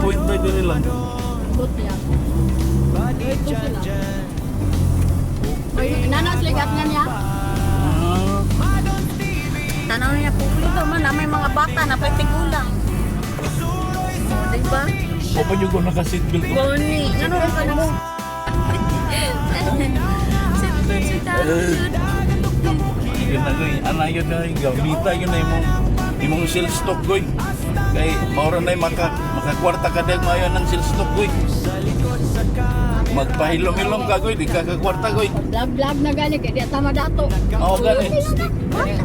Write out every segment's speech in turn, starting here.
point ba dito nila? Good niya. Ito sila. Ay, nanas ligat nga niya. Tanaw niya po dito man, may mga bata na pagtigulang. O, diba? O pa nyo kung naka-seatbelt ko? Goni, ano ka na mo? Seatbelt si Tarot. Yun na goy, ana yun na yung gamita yun na imong sales stock goy. Kay maura na yung makakwarta ka dahil mayo ng sales stock goy. Magpahilom-hilom ka goy, di ka kakwarta goy. Vlog na gani, kaya di tama dato. Oo gani. May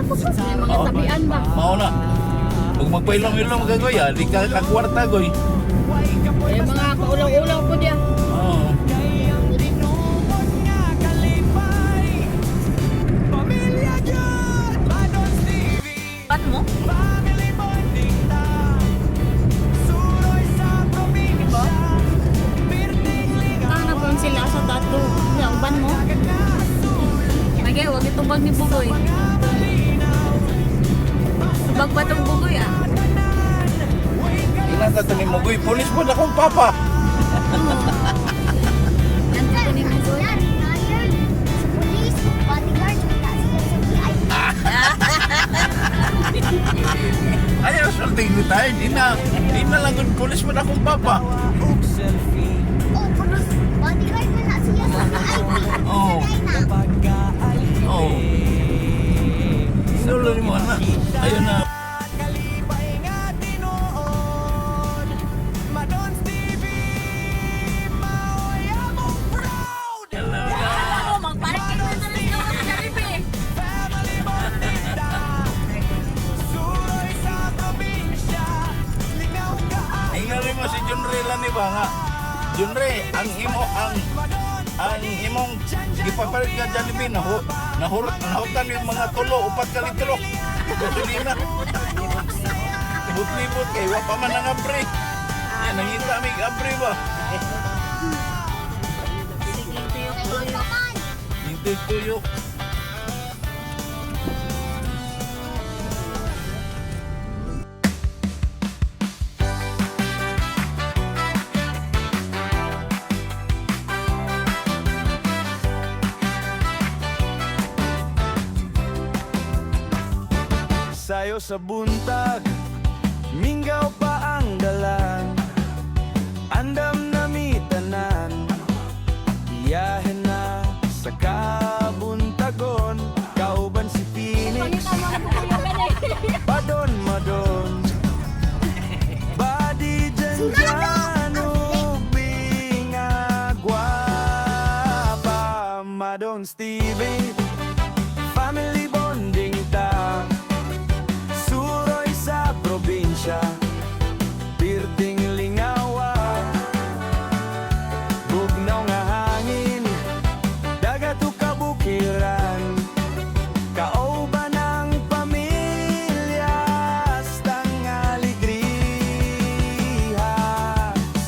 mga tabian ba? Mao na. Pag magpahilom-hilom ka goy, di ka kakwarta goy. May mga kaulaw-ulaw po diya. Oo. Pat mo? Diba? Tana po sila sa tato. Yung ban mo? Magay, huwag itong bag ni Bugoy. Bag pa itong Bugoy ah. Inatatanim mo goy, pulis po na kong papa. Yan ito ni Bugoy. Ayaw sulting ni tayo, di na lang good pulis po na kong papa. Oo. Oo. Inulo ni mo anak. Ayun na. Ingari mo si Junre lang ni ba nga? Junre, ang imong gipapalit ka Jollibee nahutan yung mga tulo, 4 ka litro. Gasolina. Libot-libot kay wa pa man ang abre. Yan nangita mig abre ba? Sige, tuyok-tuyok. Tuyok-tuyok. Sayo sa buntag, minggaw pa ang dalan. Andam na mitanan, biyahe na sa kabuntagon. Kauban si Phoenix, padon madon. Badi dyan dyan, ubing agwapa. Madon Stevie, family bonding ta. Suroy sa probinsya, pirting lingawa. Bugnaw nga hangin, dagat o kabukiran. Kaoban ang pamilya, stang aligriha.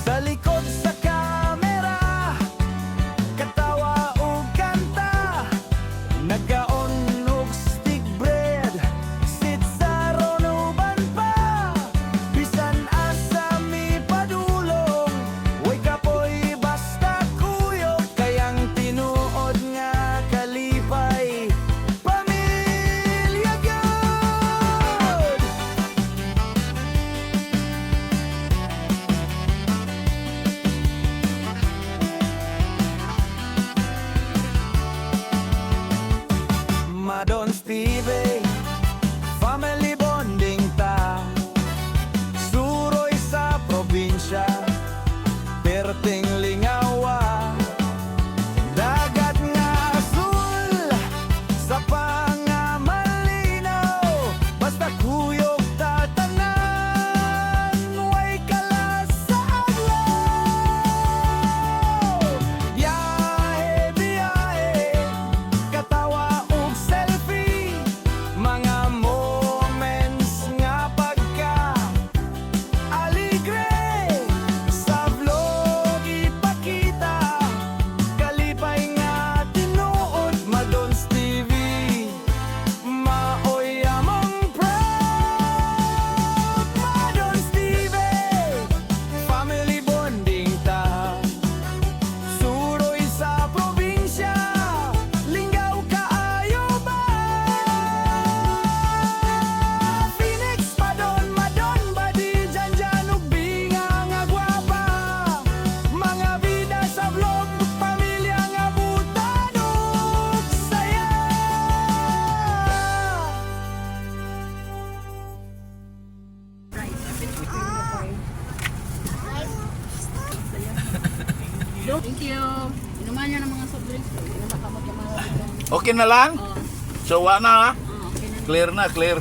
Sa likod sa kamera, katawa o kanta. Nagkaon og stick bread, sit sa ronuban pa. Okay na lang? Oh, So, wala na ha? okay na. Clear na, clear.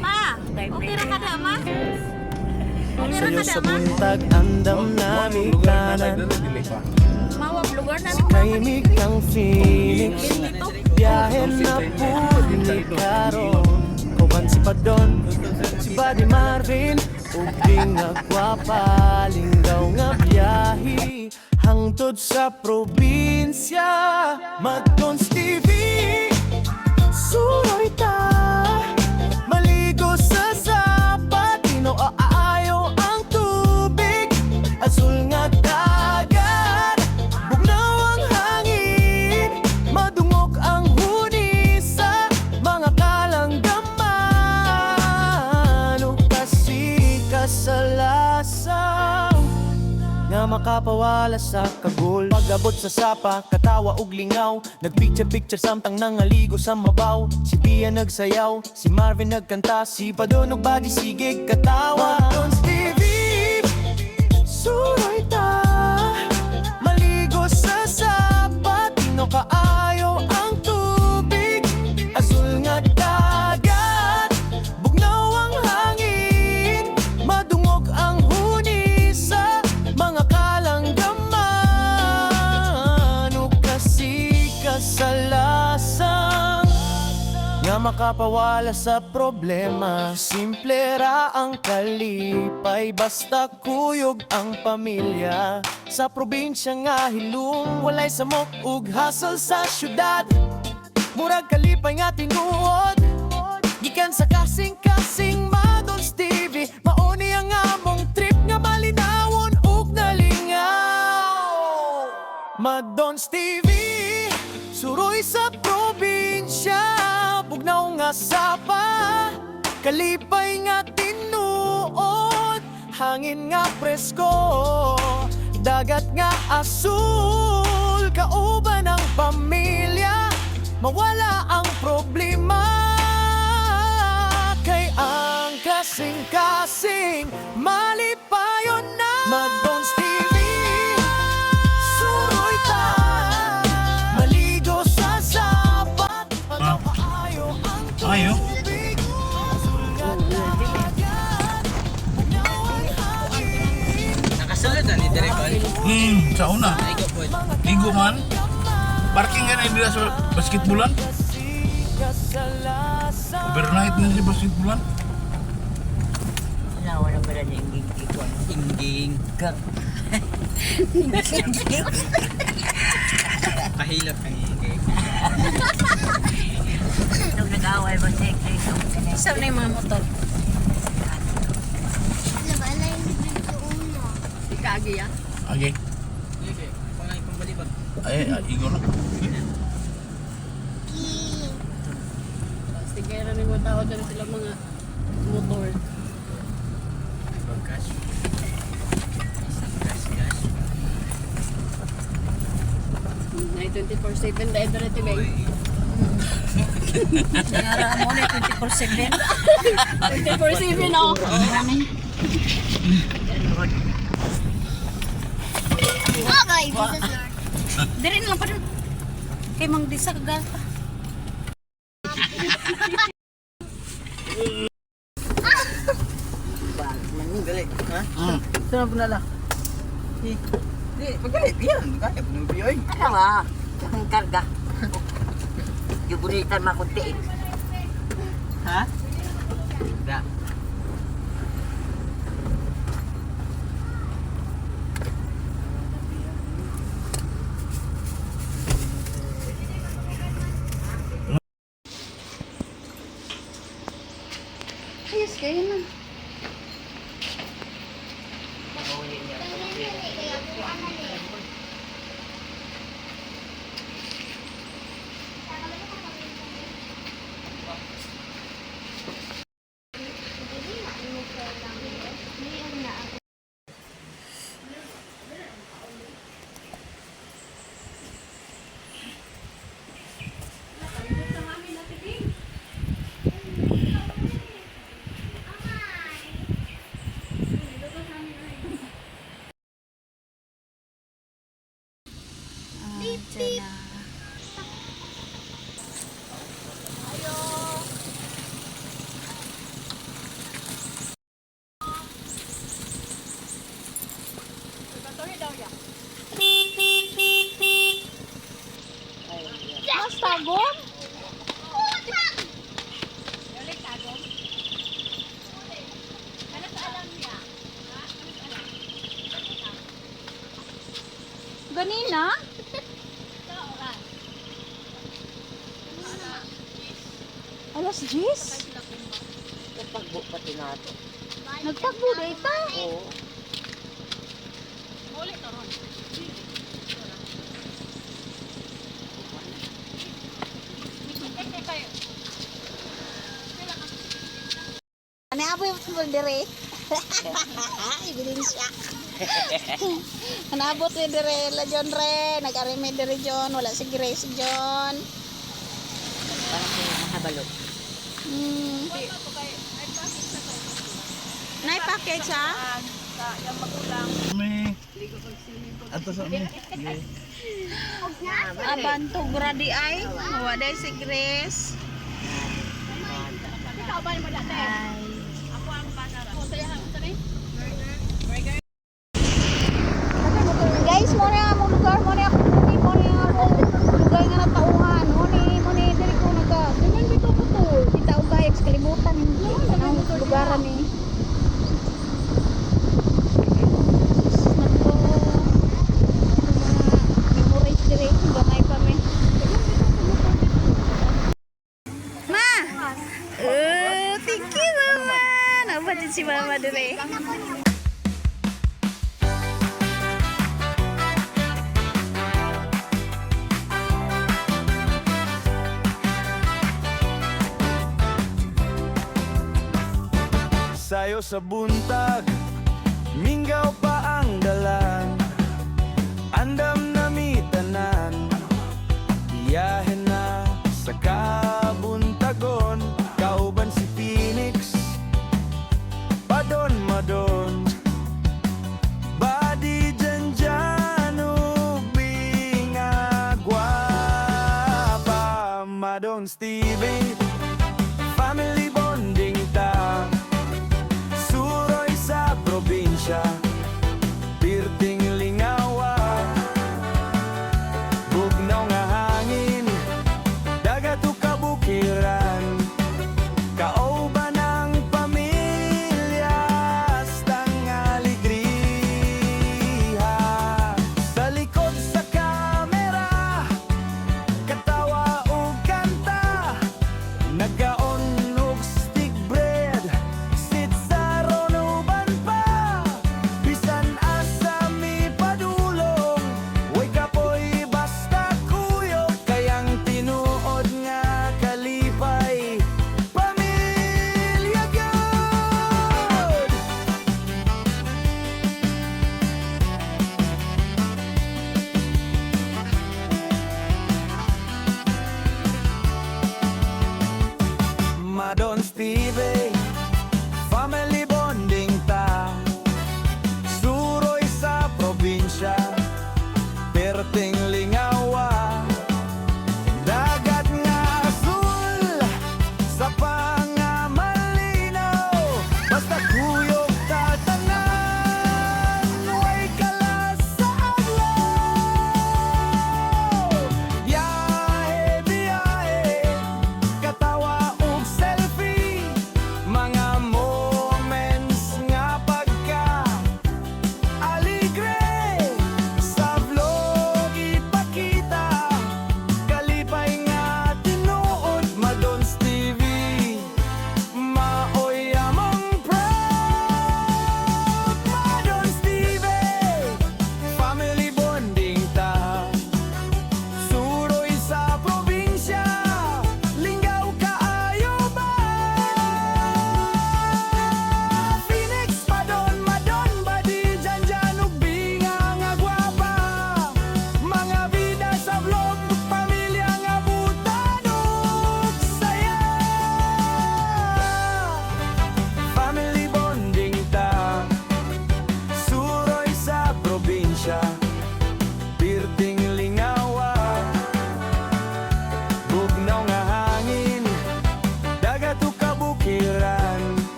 Ma, okay ra ka na, ma? Okay ra Sa'yo ka sa na, ma? buntag andam na kanan Mawag lugar na rin. Kaimik ang Phoenix Dito. Biyahe na puli karon Kuban si Padon, si Buddy Marvin Ug di nga gwapa, linggaw nga biyahe Hangtod sa probinsya Magtons TV Suroy ta Maligo sa sapat Tino aayo ang tubig Azul nga dagat Bugnaw ang hangin Madungog ang huni sa mga kalanggaman O kasi kasalasaw nga makapawala sa kagul Pag-abot sa sapa, katawa ug lingaw Nagpicture-picture samtang nangaligo sa mabaw Si Pia nagsayaw, si Marvin nagkanta Si Padon ug Buddy sigig katawa Madons TV, suroy ta Maligo sa sapa, tino kaayo ang tubig Azul nga dagat, bugnaw ang hangin Madungog ang huni sa mga kalanggaman O kasi kasalasang nga makapawala sa problema Simple ra ang kalipay basta kuyog ang pamilya Sa probinsya nga hilong walay samok ug hassle sa syudad Murag kalipay nga tinuod Gikan sa kasing-kasing Madons TV Mauni ang among trip nga malinawon ug nalingaw Madons TV Suroy sa probinsya Bugnaw nga sapa Kalipay nga tinuod Hangin nga presko Dagat nga asul Kauban ang pamilya Mawala ang problema Kay ang kasing-kasing Malipayon na Madons TV Suroy ta Maligo sa sapat Pagpaayo ang Ayo. tubig Azul nga dagat Bugnaw ang hangin Nakasulod na ni Direk Bal. Sa una. Ligo po. Ligo man. Parking nga na dila sa basketballan. Overnight na si basketballan. Wala ba na yung gigikuan? Inging. Kak. Kahilap kang inging. Nung nag-away ba siya? Isa na yung mga motor. Ikagi ya. Okay. Sige, pangay kong balibag. Ay, igo na. Sigara ni mga tao dyan sila mga motor. Gas. Isang gas. Ay, 24/7 dahil dito guys. Nangara mo na 24/7. 24/7 ako. Diri na lang pa rin. Kay Mang Disa kagata. Dali. Ha? Mm. Saan po nala? Di, pagalit yan. Kaya po nung piyoy. Ano ba? Ang karga. Yung bunitan makunti. Ha? Da. Ayos kayo na. ganina? Alas 10? Kapagbo pati nato. Nagtagbo na ita? Oo. Ano ako yung dire? Ebidensya. Anabot ni dire la John re, nag-arime dire John, wala si Grace John. Parang may mahabalot. Nay package ha? May ato sa amin. Abanto gradi ay, waday si Grace. Guys, mo na mo lugar mo na ako mo na ako lugar nga natauhan mo ni diri ko naga ganyan bito ko to kita og gayag sa kalibutan ni ang lugaran ni memories diri gamay pa mi ma thank you mama nabadid si mama diri. Sayo sa buntag, minggaw pa ang dalan. Andam na mitanan, biyahe na sa kabuntagon. Kauban si Phoenix, padon madon. Badi dyan dyan, ubing agwapa. Madon Stevie, family bonding ta. Suroy sa probinsya, pirting lingawa. Bugnaw nga hangin, dagat o kabukiran. Kaoban ang pamilya, hastang aligriha. Sa likod sa kamera, katawa o kanta. Nagaon og stick bread, sit sa ronuban pa.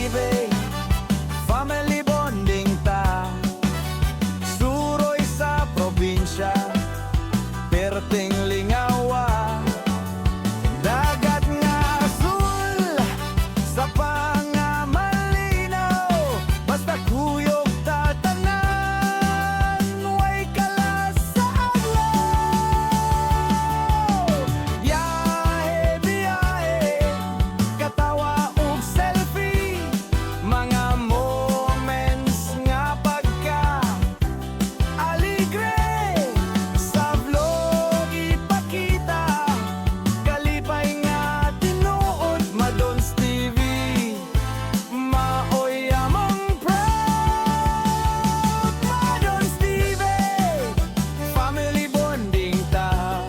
Stevie, family bonding ta. Suroy sa probinsya, perting lingawa. Dagat nga asul, sa pangamalinaw. Basta kuyog tatanan, way kalas sa aglaw. Biyahe, biyahe, katawa ug selfie. Mga moments nga pagka aligre, sa vlog ipakita. Kalipay nga tinuod, Madons TV, maoy among proud. Madons TV, family bonding ta.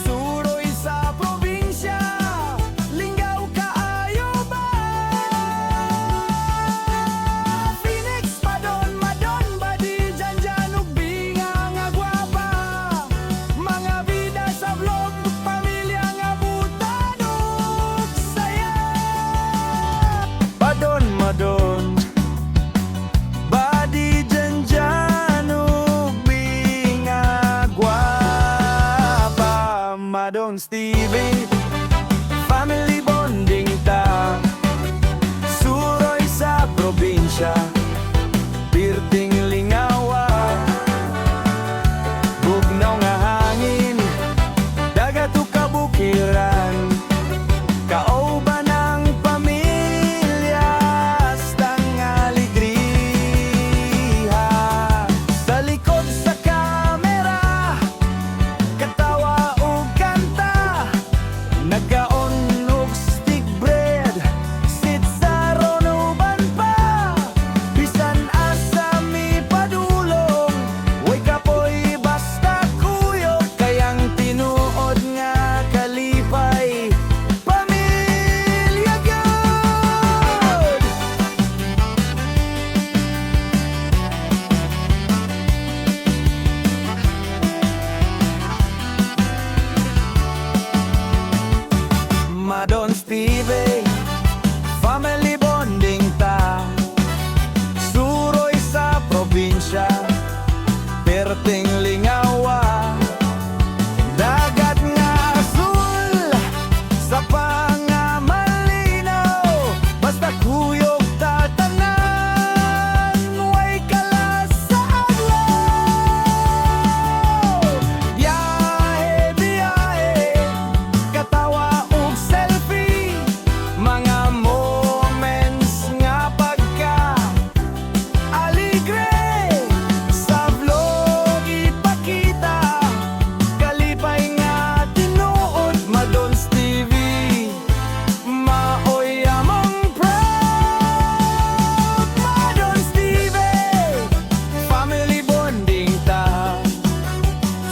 Suroy sa probinsya, lingaw kaayo ba? Phoenix, Madon badi dyan ug binga nga gwapa. Mga bida sa vlog, pamilya nga butan ug saya. Madon badi dyan ug binga gwapa. Madons TV, family bonding ta. Suroy sa probinsya, pirting lingawa. Bugnaw nga hangin, dagat ug kabukiran. Kaoban ang pamilya, hastang alegriha. Sa likod sa kamera, katawa ug kanta. Nagkaon ug stick bread, sit sa ronuban pa. Bisan asa mi padulong, way kapoy basta kuyog. Kayang tinuod nga kalipay, pamilya gyud. Madons TV, family bonding ta. Suroy sa probinsya, perting lingawa. Dagat nga asul, sa pangamalinaw. Basta kuyog tatanan, way kalas sa aglaw. Biyahe, biyahe, katawa ug selfie. Mga moments nga pagka aligre, sa vlog ipakita. Kalipay nga tinuod, Madons TV, maoy among proud. Madons TV, family bonding ta.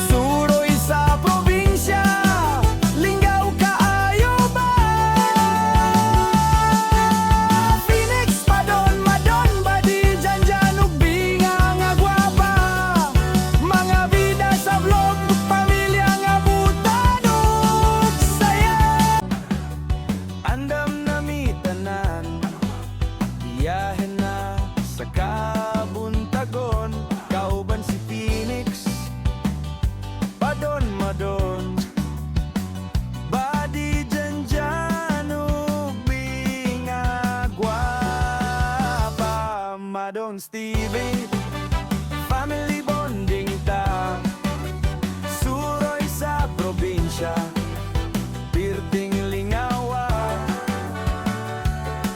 Suroy sa probinsya, lingaw kaayo ba? Phoenix, Madon badi dyan ug binga nga gwapa. Mga bida sa vlog, pamilya nga butan ug saya. Andam na mi tanan, biyahe na sa kabuntagon. Kauban si Phoenix, Madon badi dyan ug binga gwapa. Madons TV, family bonding ta. Suroy sa probinsya, pirting lingawa.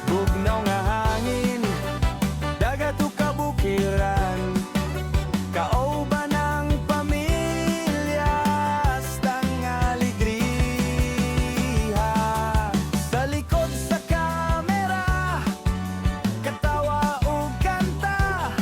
Bugnaw nga hangin, dagat ug kabukiran. Kaoban ang pamilya, hastang alegriha. Sa likod sa kamera, katawa ug kanta.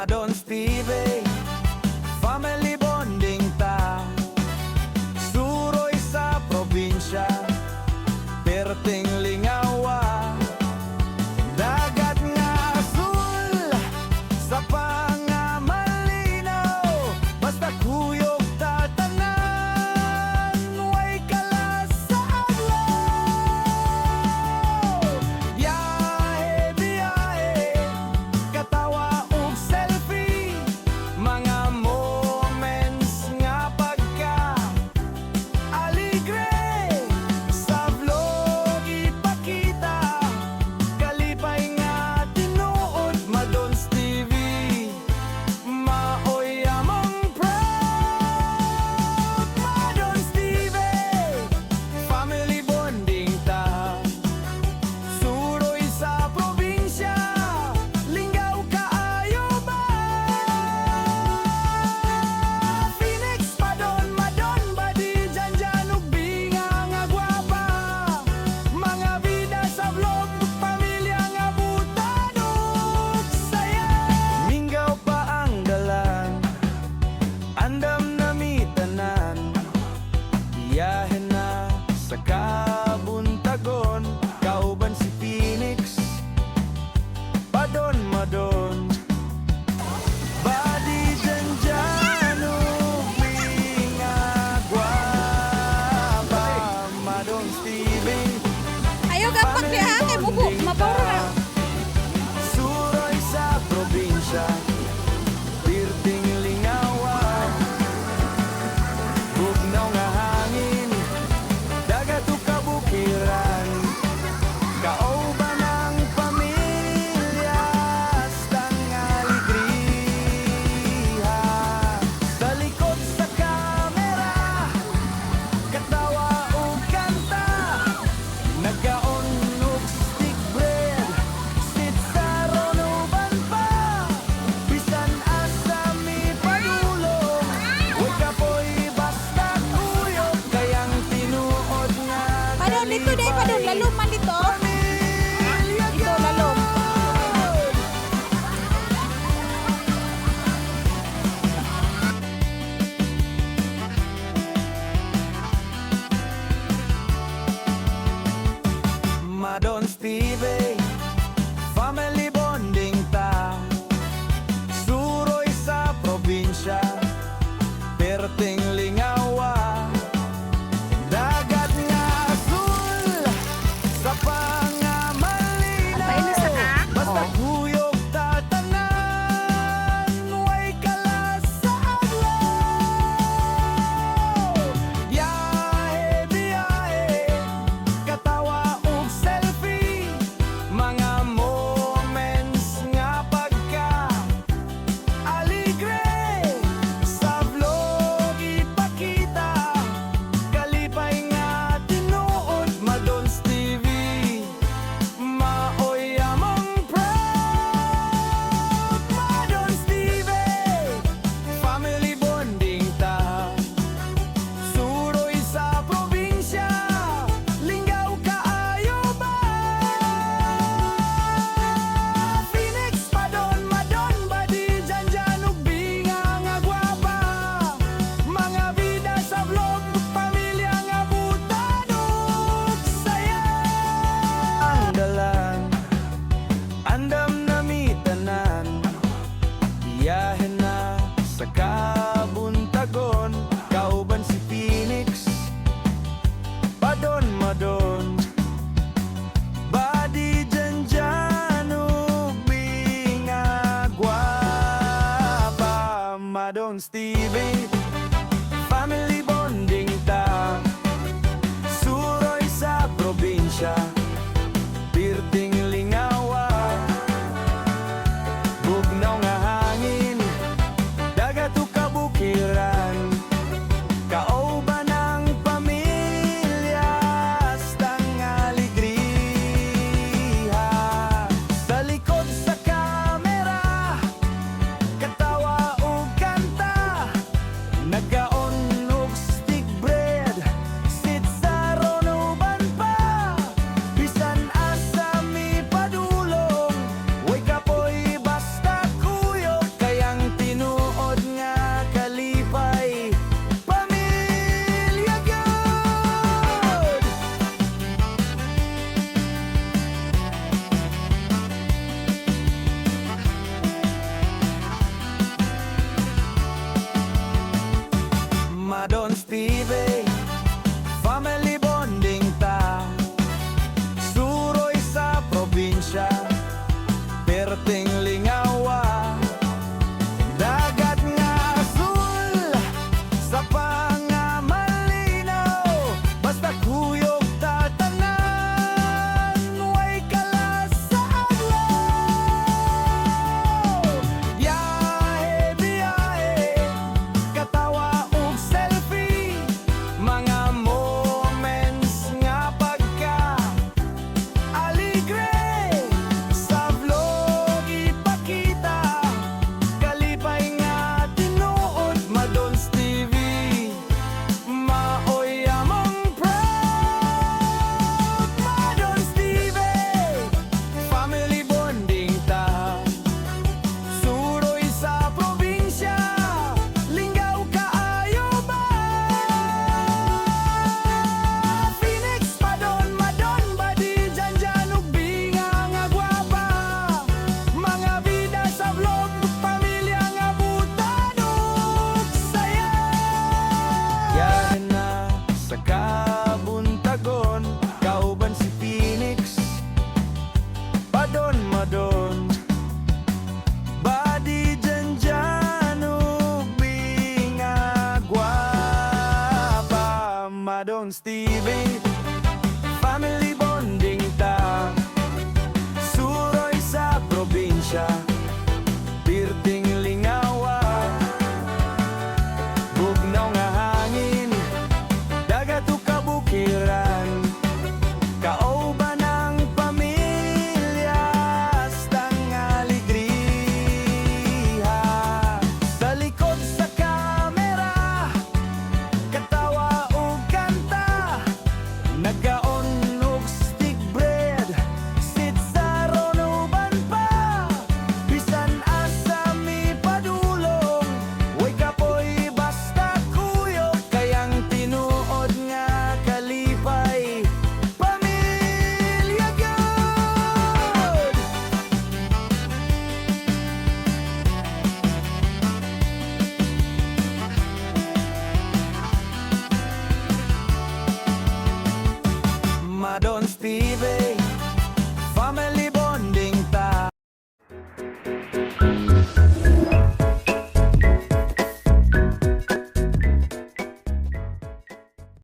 Madon Steve, family bonding ta. Suroy sa probinsya, perting lingawa. Dagat nga asul, sa pangamalinaw. Basta kuyog tatanan, way kalas sa adlaw. Biyahe, biyahe, katawa ug selfie. Mga moments nga pagka aligre, sa vlog ipakita. Kalipay nga tinuod, Madons TV, maoy among proud. Madons TV, family bonding ta. Suroy sa probinsya, lingaw kaayo ba? Phoenix, Madon ba di dyan ug binga nga gwapa. Mga bida sa vlog, pamilya nga butan ug saya. Mingaw pa ang dalan, andam na mi tanan. Biyahe na sa kabuntagon, kauban si Phoenix, Madon badi dyan ug binga gwapa. Madon Steve, Ayaw gapak di ha, kay bubo, mabaro na. suroy sa probinsya, pirting lingawan. Bugnaw nga hangin, dagat ug kabukiran. Kauban ang pamilya, hastang aligriha. Sa likod sa kamera, katawa ug kanta. Nagkaon ug stick bread, sit sa ronuban pa. Bisan asa mi padulong, huwag ka po'y basta kuyog. Kayang tinuod nga Padon dito day, padon lalom man dito. pamilya Dito lalom. Madon Steve, family bonding ta. Suroy sa probinsya, perting lingawa. Dagat nga asul, sa pangamalinaw. Painis na ka? Basta kuyog tatanan, way kalas sa adlaw. Biyahe, biyahe, katawa ug selfie. Mga moments nga pagka aligre, sa vlog ipakita. Kalipay nga tinuod, Madons TV, maoy among proud. Madons TV, family bonding ta. Suroy sa probinsya, lingaw kaayo ba? Phoenix, Madon ba di dyan ug binga nga gwapa. Mga bida sa vlog, pamilya nga butan ug saya. Ang dalan, andam na mi tanan. Biyahe na sa kabuntagon, kauban si Phoenix, Madon badi dyan ug binga gwapa. Madon Steve, family bonding ta. Suroy sa probinsya, pirting lingawa. Bugnaw nga hangin, dagat ug kabukiran. Kauban ang pamilya, hastang aligriha. Sa likod sa kamera, katawa ug kanta. madon. Badi janjan ubing agwapa Madon Stevie